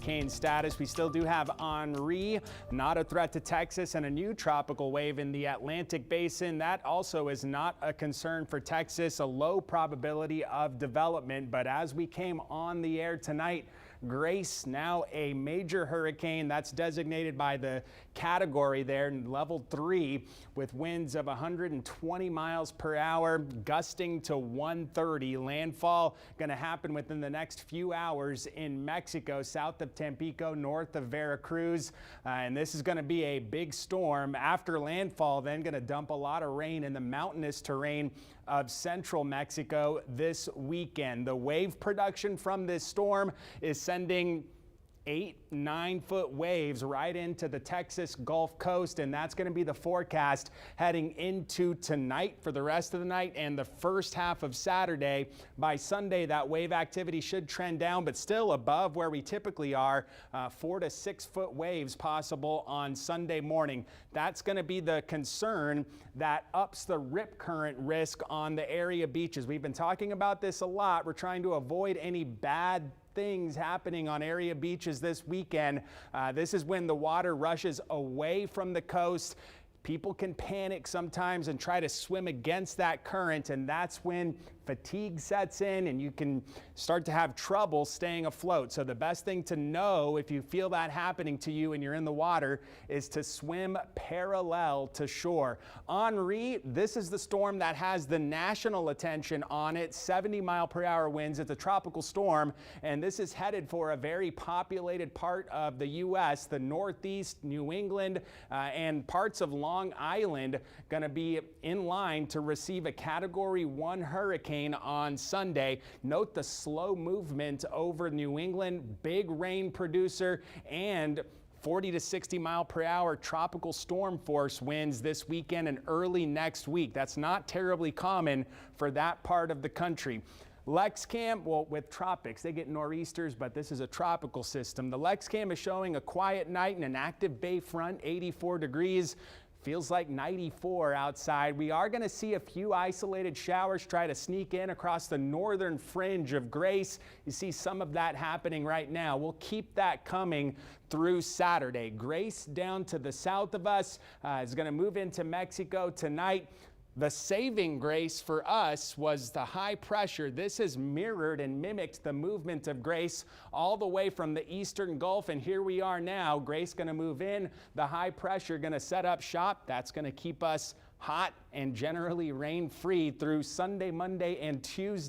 hurricane status. We still do have Henri, not a threat to Texas, and a new tropical wave in the Atlantic basin. That also is not a concern for Texas, a low probability of development. But as we came on the air tonight, Grace, now a major hurricane that's designated by the category there, level 3, with winds of 120 miles per hour, gusting to 130. Landfall going to happen within the next few hours in Mexico, south of Tampico, north of Veracruz. And this is going to be a big storm. After landfall, then going to dump a lot of rain in the mountainous terrain of central Mexico this weekend. The wave production from this storm is sending 8-9 foot waves right into the Texas Gulf Coast, and that's going to be the forecast heading into tonight for the rest of the night and the first half of Saturday. By Sunday, that wave activity should trend down, but still above where we typically are. 4 to 6 foot waves possible on Sunday morning. That's going to be the concern that ups the rip current risk on the area beaches. We've been talking about this a lot. We're trying to avoid any bad things happening on area beaches this weekend. This is when the water rushes away from the coast. People can panic sometimes and try to swim against that current, and that's when fatigue sets in and you can start to have trouble staying afloat. So the best thing to know if you feel that happening to you and you're in the water is to swim parallel to shore. Henri, this is the storm that has the national attention on it. 70-mile-per-hour winds. It's a tropical storm, and this is headed for a very populated part of the U.S., the Northeast, New England, and parts of Long Island, going to be in line to receive a Category 1 hurricane on Sunday. Note the slow movement over New England, big rain producer, and 40 to 60 mile per hour tropical storm force winds this weekend and early next week. That's not terribly common for that part of the country. LexCam, well, with tropics, they get nor'easters, but this is a tropical system. The LexCam is showing a quiet night and an active bay front, 84 degrees. Feels like 94 outside. We are going to see a few isolated showers try to sneak in across the northern fringe of Grace. You see some of that happening right now. We'll keep that coming through Saturday. Grace down to the south of us is going to move into Mexico tonight. The saving grace for us was the high pressure. This has mirrored and mimicked the movement of Grace all the way from the eastern Gulf, and here we are now. Grace going to move in. The high pressure going to set up shop. That's going to keep us hot and generally rain-free through Sunday, Monday, and Tuesday.